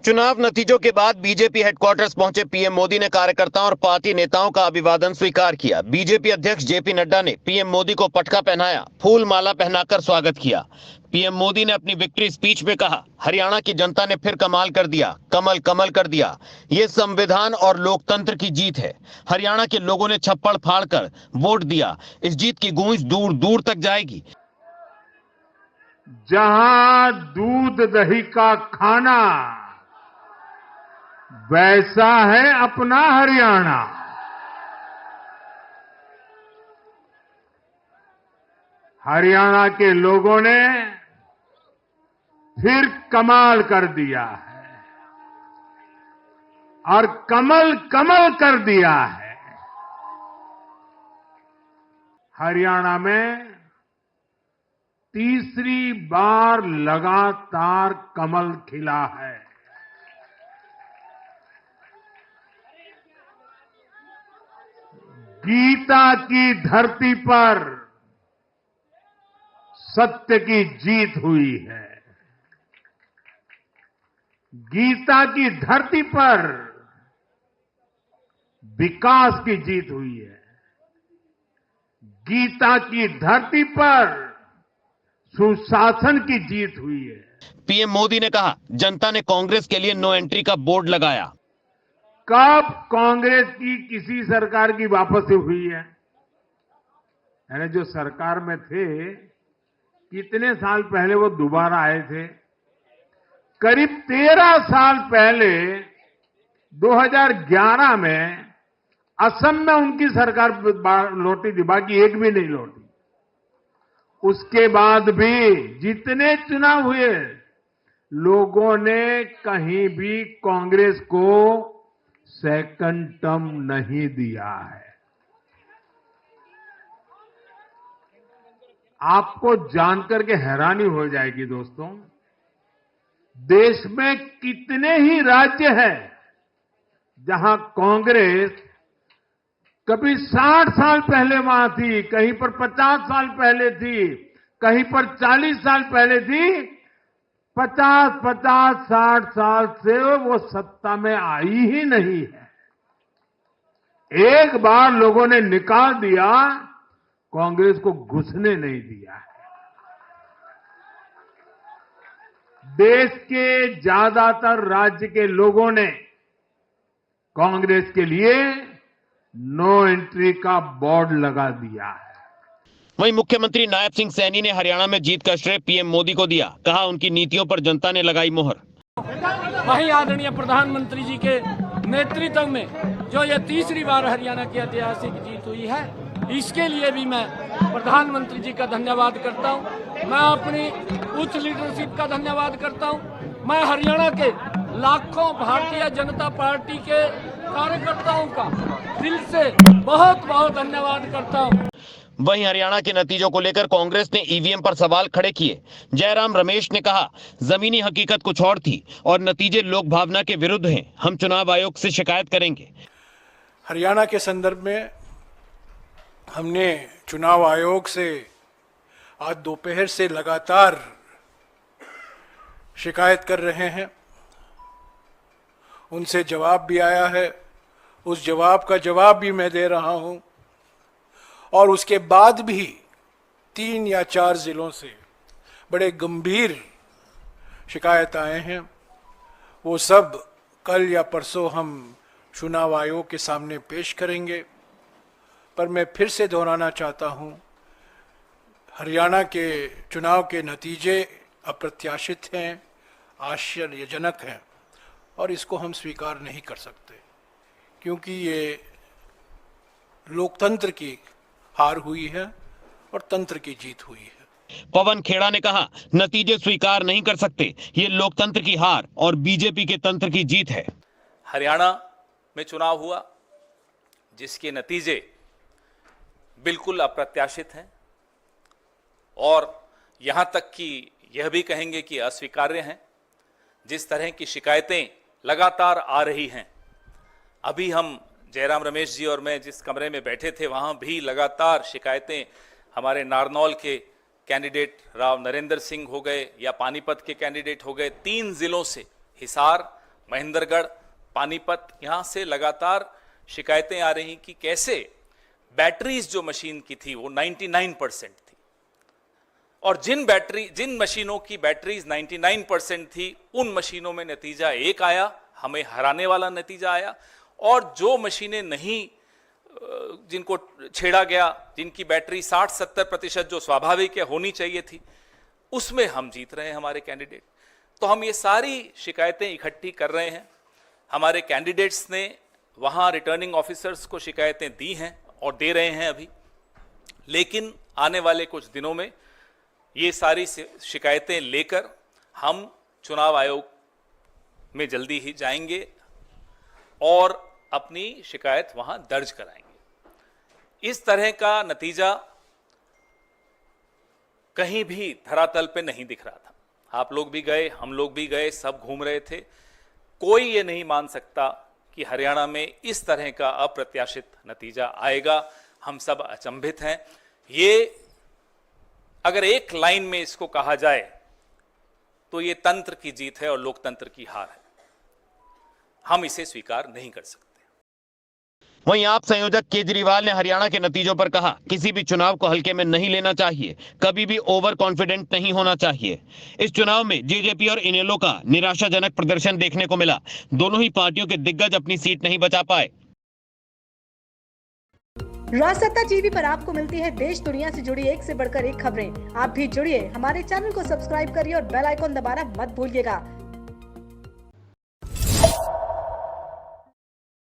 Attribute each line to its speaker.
Speaker 1: चुनाव नतीजों के बाद बीजेपी हेडक्वार्टर्स पहुंचे पीएम मोदी ने कार्यकर्ताओं और पार्टी नेताओं का अभिवादन स्वीकार किया। बीजेपी अध्यक्ष जेपी नड्डा ने पीएम मोदी को पटका पहनाया, फूल माला पहनाकर स्वागत किया। पीएम मोदी ने अपनी विक्ट्री स्पीच में कहा, हरियाणा की जनता ने फिर कमाल कर दिया, कमल कमल कर दिया। ये संविधान और लोकतंत्र की जीत है। हरियाणा के लोगों ने छप्पड़ फाड़कर वोट दिया। इस जीत की गूंज दूर दूर तक जाएगी।
Speaker 2: जहां दूध दही का खाना, वैसा है अपना हरियाणा। हरियाणा के लोगों ने फिर कमाल कर दिया है और कमल कमल कर दिया है। हरियाणा में तीसरी बार लगातार कमल खिला है। गीता की धरती पर सत्य की जीत हुई है। गीता की धरती पर विकास की जीत हुई है। गीता की धरती पर सुशासन की जीत हुई है।
Speaker 1: पीएम मोदी ने कहा, जनता ने कांग्रेस के लिए नो एंट्री का बोर्ड लगाया।
Speaker 2: कब कांग्रेस की किसी सरकार की वापसी हुई है? यानी जो सरकार में थे, कितने साल पहले वो दोबारा आए थे? करीब 13 साल पहले 2011 में असम में उनकी सरकार लौटी थी, बाकी एक भी नहीं लौटी। उसके बाद भी जितने चुनाव हुए, लोगों ने कहीं भी कांग्रेस को सेकंड टर्म नहीं दिया है। आपको जानकर के हैरानी हो जाएगी दोस्तों, देश में कितने ही राज्य हैं जहां कांग्रेस कभी 60 साल पहले वहां थी, कहीं पर 50 साल पहले थी, कहीं पर 40 साल पहले थी। 50-60 साल से वो सत्ता में आई ही नहीं है। एक बार लोगों ने निकाल दिया, कांग्रेस को घुसने नहीं दिया है। देश के ज्यादातर राज्य के लोगों ने कांग्रेस के लिए नो एंट्री का बोर्ड लगा दिया है।
Speaker 1: वहीं मुख्यमंत्री नायब सिंह सैनी ने हरियाणा में जीत का श्रेय पीएम मोदी को दिया। कहा, उनकी नीतियों पर जनता ने लगाई मोहर।
Speaker 3: वहीं आदरणीय प्रधानमंत्री जी के नेतृत्व में जो ये तीसरी बार हरियाणा की ऐतिहासिक जीत हुई है, इसके लिए भी मैं प्रधानमंत्री जी का धन्यवाद करता हूं। मैं अपनी उच्च लीडरशिप का धन्यवाद करता हूं। मैं हरियाणा के लाखों भारतीय जनता पार्टी के कार्यकर्ताओं का दिल से बहुत बहुत धन्यवाद करता हूं।
Speaker 1: वहीं हरियाणा के नतीजों को लेकर कांग्रेस ने ईवीएम पर सवाल खड़े किए। जयराम रमेश ने कहा, जमीनी हकीकत कुछ और थी और नतीजे लोक भावना के विरुद्ध हैं। हम चुनाव आयोग से शिकायत करेंगे।
Speaker 4: हरियाणा के संदर्भ में हमने चुनाव आयोग से आज दोपहर से लगातार शिकायत कर रहे हैं। उनसे जवाब भी आया है, उस जवाब का जवाब भी मैं दे रहा हूं। और उसके बाद भी 3 या 4 जिलों से बड़े गंभीर शिकायत आए हैं। वो सब कल या परसों हम चुनाव आयोग के सामने पेश करेंगे। पर मैं फिर से दोहराना चाहता हूं, हरियाणा के चुनाव के नतीजे अप्रत्याशित हैं, आश्चर्यजनक हैं और इसको हम स्वीकार नहीं कर सकते, क्योंकि ये लोकतंत्र की हार हुई है और तंत्र की जीत हुई है।
Speaker 1: पवन खेड़ा ने कहा, नतीजे स्वीकार नहीं कर सकते, ये लोकतंत्र की हार और बीजेपी के तंत्र की जीत है।
Speaker 5: हरियाणा में चुनाव हुआ जिसके नतीजे बिल्कुल अप्रत्याशित हैं और यहां तक कि यह भी कहेंगे कि अस्वीकार्य हैं। जिस तरह की शिकायतें लगातार आ रही हैं, अभी हम जयराम रमेश जी और मैं जिस कमरे में बैठे थे वहां भी लगातार शिकायतें हमारे नारनौल के कैंडिडेट राव नरेंद्र सिंह हो गए या पानीपत के कैंडिडेट हो गए, 3 जिलों से हिसार महेंद्रगढ़, पानीपत, यहां से लगातार शिकायतें आ रही कि कैसे बैटरीज जो मशीन की थी वो 99% थी, और जिन मशीनों की बैटरीज 99% थी उन मशीनों में नतीजा एक आया, हमें हराने वाला नतीजा आया, और जो मशीनें नहीं, जिनको छेड़ा गया, जिनकी बैटरी 60-70% जो स्वाभाविक है होनी चाहिए थी, उसमें हम जीत रहे हैं हमारे कैंडिडेट। तो हम ये सारी शिकायतें इकट्ठी कर रहे हैं। हमारे कैंडिडेट्स ने वहाँ रिटर्निंग ऑफिसर्स को शिकायतें दी हैं और दे रहे हैं अभी, लेकिन आने वाले कुछ दिनों में ये सारी शिकायतें लेकर हम चुनाव आयोग में जल्दी ही जाएंगे और अपनी शिकायत वहाँ दर्ज कराएंगे। इस तरह का नतीजा कहीं भी धरातल पे नहीं दिख रहा था। आप लोग भी गए, हम लोग भी गए, सब घूम रहे थे। कोई ये नहीं मान सकता कि हरियाणा में इस तरह का अप्रत्याशित नतीजा आएगा। हम सब अचंभित हैं। ये अगर एक लाइन में इसको कहा जाए तो ये तंत्र की जीत है और लोकतंत्र की हार है। हम इसे स्वीकार नहीं कर सकते।
Speaker 1: वहीं आप संयोजक केजरीवाल ने हरियाणा के नतीजों पर कहा, किसी भी चुनाव को हल्के में नहीं लेना चाहिए, कभी भी ओवर कॉन्फिडेंट नहीं होना चाहिए। इस चुनाव में जेजेपी और इनेलो का निराशाजनक प्रदर्शन देखने को मिला। दोनों ही पार्टियों के दिग्गज अपनी सीट नहीं बचा पाए।
Speaker 6: राजसत्ता टीवी पर आपको मिलती है देश दुनिया से जुड़ी एक से बढ़कर एक खबरें। आप भी जुड़िए, हमारे चैनल को सब्सक्राइब करिए और बेल आइकॉन दबाना मत भूलिएगा